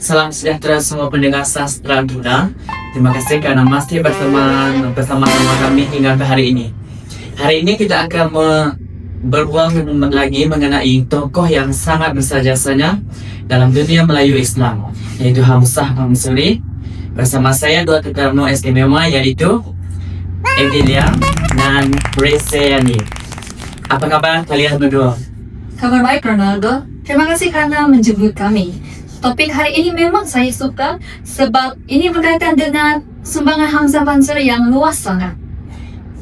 Salam sejahtera semua pendengar Sastra Dunia. Terima kasih karena masih bersama kami hingga ke hari ini. Hari ini kita akan berbual lagi mengenai tokoh yang sangat besar jasanya dalam dunia Melayu Islam, yaitu Hamzah Mansuri. Bersama saya dua tamu istimewa, yaitu Emilia dan Reseyani. Apa kabar kalian berdua? Kabar baik, Ronaldo. Terima kasih karena menjemput kami. Topik hari ini memang saya suka sebab ini berkaitan dengan sumbangan Hamzah Mansuri yang luas sangat.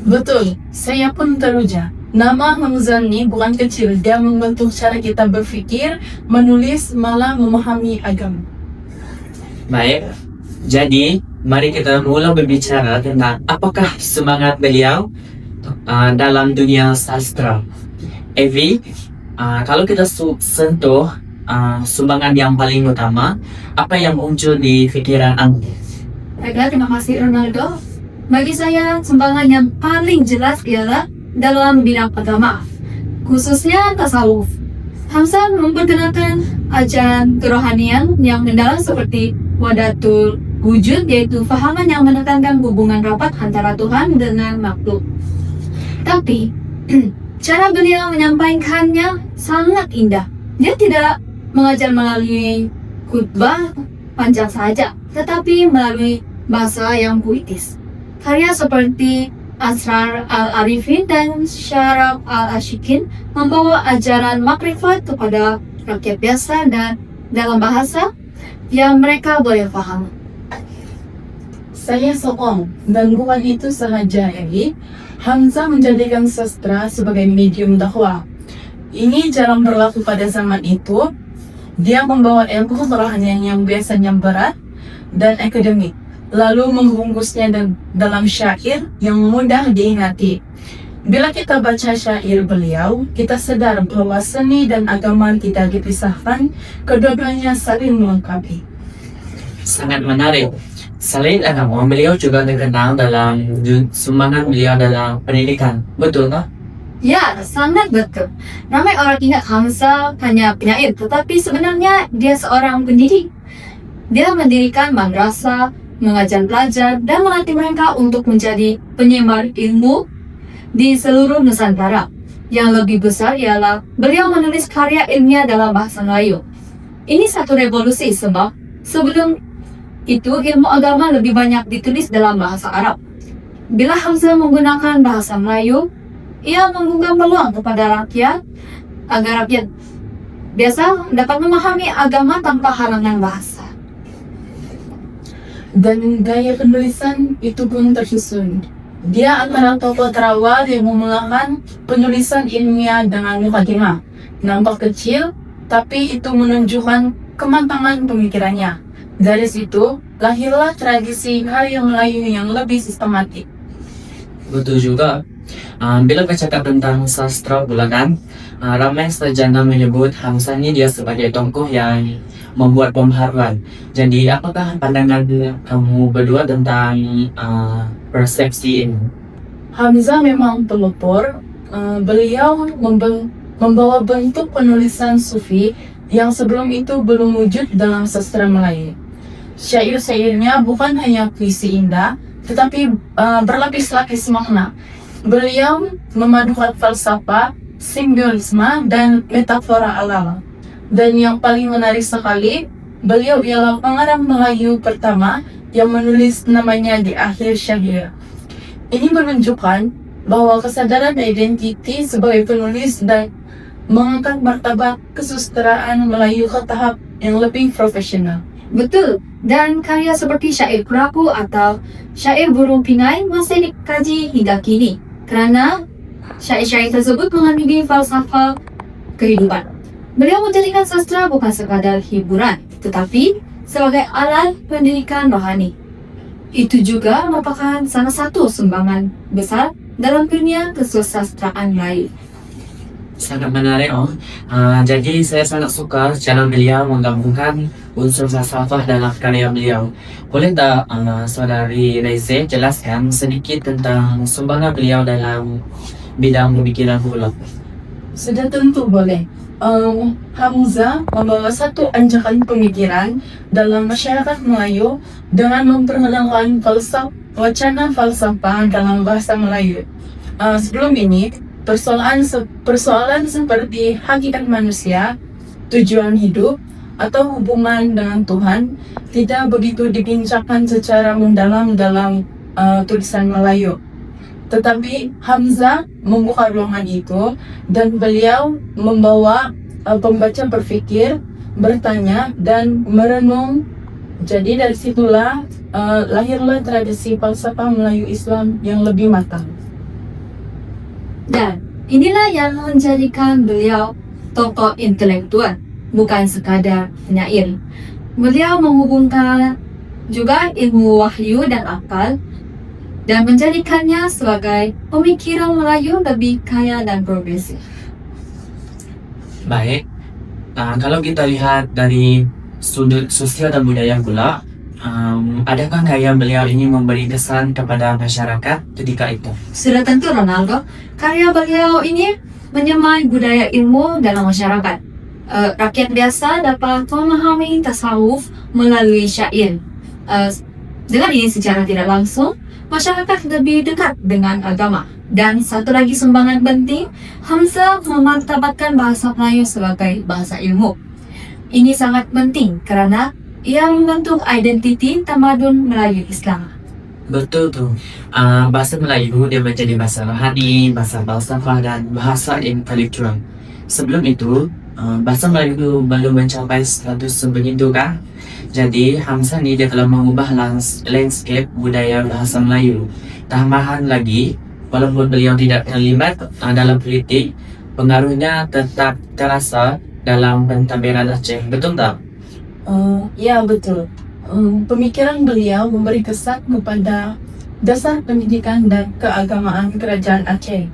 Betul, saya pun teruja. Nama Hamzah ini bukan kecil, dia membentuk cara kita berpikir, menulis, malah memahami agama. Baik, jadi mari kita mulai berbicara tentang apakah semangat beliau dalam dunia sastra. Evi, kalau kita sentuh sumbangan yang paling utama, apa yang muncul di pikiran Anda? Baiklah, terima kasih Ronaldo. Bagi saya, sumbangan yang paling jelas ialah dalam bidang agama, khususnya tasawuf. Hamzah memperkenalkan ajaran kerohanian yang mendalam seperti wahdatul wujud, yaitu fahaman yang menekankan hubungan rapat antara Tuhan dengan makhluk. Tapi, cara beliau menyampaikannya sangat indah. Dia tidak mengajar melalui khutbah panjang saja, tetapi melalui bahasa yang puitis. Karya seperti Asrar al-Arifin dan Syaraf al-Ashikin membawa ajaran makrifat kepada rakyat biasa dan dalam bahasa yang mereka boleh paham. Saya sokong, dan bukan itu sahaja, Evi. Hamzah menjadikan sastra sebagai medium dakwah. Ini jarang berlaku pada zaman itu. Dia membawa ilmu kerohanian yang biasanya berat dan akademik, lalu membungkusnya dalam syair yang mudah diingati. Bila kita baca syair beliau, kita sadar bahwa seni dan agama tidak dipisahkan, kedua-duanya saling melengkapi. Sangat menarik. Selain agama, beliau juga terkenal dalam sumbangan beliau dalam pendidikan. Betul tak? Ya, sangat betul. Ramai orang ingat Hamzah hanya penyair, tetapi sebenarnya dia seorang pendidik. Dia mendirikan madrasah, mengajar pelajar, dan melatih mereka untuk menjadi penyebar ilmu di seluruh Nusantara. Yang lebih besar ialah beliau menulis karya ilmiah dalam bahasa Melayu. Ini satu revolusi sebab sebelum itu ilmu agama lebih banyak ditulis dalam bahasa Arab. Bila Hamzah menggunakan bahasa Melayu, ia membuka peluang kepada rakyat agar rakyat biasa dapat memahami agama tanpa halangan bahasa. Dan gaya penulisan itu pun tersusun. Dia antara tokoh terawal yang memulakan penulisan ilmiah dengan mukadimah. Nampak kecil, tapi itu menunjukkan kemantangan pemikirannya. Dari situ, lahirlah tradisi karya Melayu yang lebih sistematik. Betul juga. Bila bercakap tentang sastra bulanan, ramai sarjana menyebut Hamzah ini dia sebagai tokoh yang membuat pembaharuan. Jadi apakah pandangan kamu berdua tentang persepsi ini? Hamzah memang pelopor. Beliau membawa bentuk penulisan sufi yang sebelum itu belum wujud dalam sastra Melayu. Syair-syairnya bukan hanya puisi indah, tetapi berlapis-lapis makna. Beliau memadukan falsafah, simbolisme, dan metafora alam. Dan yang paling menarik sekali, beliau ialah pengarang Melayu pertama yang menulis namanya di akhir syair. Ini menunjukkan bahwa kesadaran identiti sebagai penulis dan mengangkat martabat kesusastraan Melayu ke tahap yang lebih profesional. Betul, dan karya seperti syair kerapu atau syair burung pingai masih dikaji hingga kini. Karena syair-syair tersebut mengandungi falsafah kehidupan. Beliau menjadikan sastra bukan sekadar hiburan, tetapi sebagai alat pendidikan rohani. Itu juga merupakan salah satu sumbangan besar dalam dunia kesusastraan Melayu. Sangat menarik. Jadi saya sangat suka cara beliau menggabungkan unsur falsafah dalam karya beliau. Boleh tak saudari Reze jelaskan sedikit tentang sumbangan beliau dalam bidang pemikiran pula? Sudah tentu boleh. Hamzah membawa satu ajakan pemikiran dalam masyarakat Melayu dengan memperkenalkan wacana falsafah dalam bahasa Melayu. Sebelum ini, persoalan seperti hakikat manusia, tujuan hidup, atau hubungan dengan Tuhan tidak begitu dibincangkan secara mendalam dalam tulisan Melayu. Tetapi Hamzah membuka ruangan itu dan beliau membawa pembaca berpikir, bertanya, dan merenung. Jadi dari situlah lahirlah tradisi falsafah Melayu Islam yang lebih matang. Dan inilah yang menjadikan beliau tokoh intelektual, bukan sekadar penyair. Beliau menghubungkan juga ilmu wahyu dan akal dan menjadikannya sebagai pemikiran Melayu lebih kaya dan progresif. Baik, kalau kita lihat dari sudut sosial dan budaya pula, adakah gaya beliau ini memberi kesan kepada masyarakat ketika itu? Sudah tentu Ronaldo, karya beliau ini menyemai budaya ilmu dalam masyarakat. Rakyat biasa dapat memahami tasawuf melalui syair. Dengan ini secara tidak langsung, masyarakat lebih dekat dengan agama. Dan satu lagi sumbangan penting, Hamzah memartabatkan bahasa Melayu sebagai bahasa ilmu. Ini sangat penting karena ia membentuk identiti tamadun Melayu Islam. Betul tuh, bahasa Melayu dia menjadi bahasa rohani, bahasa falsafah, dan bahasa intelektual. Sebelum itu, bahasa Melayu belum mencapai status sebegitu kan? Jadi Hamzah ini dia telah mengubah landscape budaya bahasa Melayu. Tambahan lagi, walaupun beliau tidak terlibat dalam politik, pengaruhnya tetap terasa dalam pentadbiran Aceh. Betul tak? Ya betul. Pemikiran beliau memberi kesan kepada dasar pendidikan dan keagamaan kerajaan Aceh.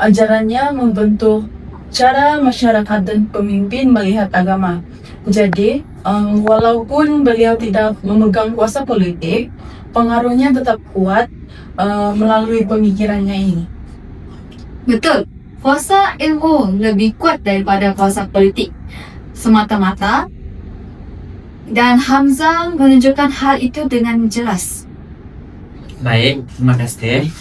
Ajarannya membentuk cara masyarakat dan pemimpin melihat agama. Jadi, walaupun beliau tidak memegang kuasa politik, pengaruhnya tetap kuat melalui pemikirannya ini. Betul, kuasa ilmu lebih kuat daripada kuasa politik semata-mata, dan Hamzah menunjukkan hal itu dengan jelas. Baik, terima kasih.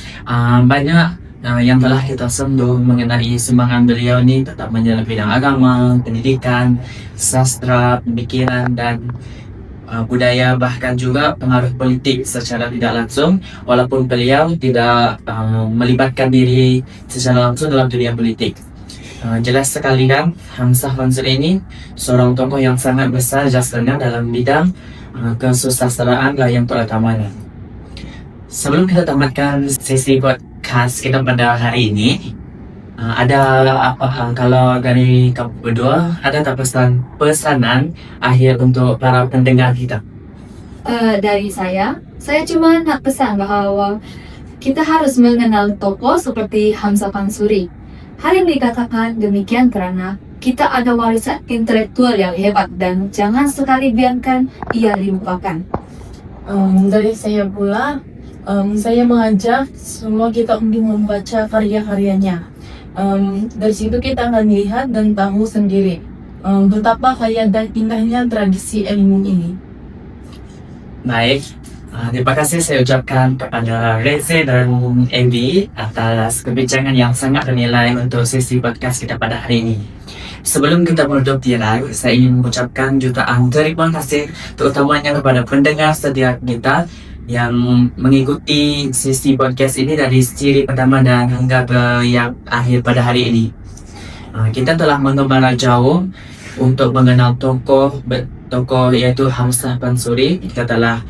Banyak yang telah kita sentuh mengenai sumbangan beliau ini tetap menjadi bidang agama, pendidikan, sastra, pemikiran, dan budaya, bahkan juga pengaruh politik secara tidak langsung, walaupun beliau tidak melibatkan diri secara langsung dalam dunia politik. Jelas sekali kan, Hamzah Mansur ini seorang tokoh yang sangat besar jasanya dalam bidang kesusastraan yang terutamanya. Sebelum kita tamatkan sesi podcast kita pada hari ini, ada apa kalau dari kamu berdua ada tak pesanan akhir untuk para pendengar kita? Dari saya cuma nak pesan bahwa kita harus mengenal tokoh seperti Hamzah Mansuri. Hal yang dikatakan demikian karena kita ada warisan intelektual yang hebat dan jangan sekali biarkan ia dilupakan. Dari saya pula, saya mengajak semua kita untuk membaca karya-karyanya. Dari situ kita akan lihat dan tahu sendiri betapa kaya dan indahnya tradisi ilmu ini. Baik, terima kasih saya ucapkan kepada Reze dan Evi atas kebincangan yang sangat bernilai untuk sesi podcast kita pada hari ini. Sebelum kita menutup dialog, saya ingin mengucapkan jutaan terima kasih terutamanya kepada pendengar setia kita yang mengikuti sesi podcast ini dari siri pertama dan hingga ke yang akhir pada hari ini. Kita telah mengembara jauh untuk mengenal tokoh yaitu Hamzah Mansuri. Kita telah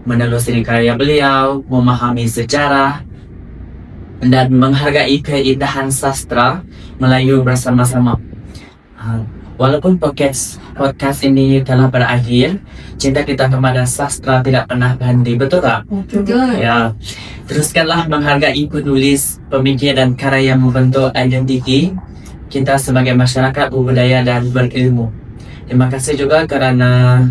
menelusuri karya beliau, memahami sejarah, dan menghargai keindahan sastra Melayu bersama-sama. Walaupun podcast ini telah berakhir, cinta kita kepada sastra tidak pernah berhenti, betul tak? Betul. Ya, teruskanlah menghargai penulis, pemikir, dan karya yang membentuk identiti kita sebagai masyarakat berbudaya dan berilmu. Terima kasih juga karena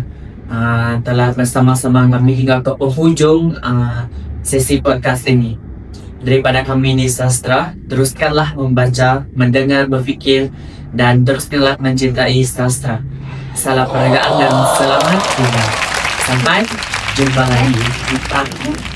telah bersama-sama kami hingga ke penghujung sesi podcast ini. daripada kami di sastra. Teruskanlah membaca, mendengar, berfikir, dan teruskanlah mencintai sastra. Salam perayaan dan selamat tinggal. Sampai jumpa lagi di tahun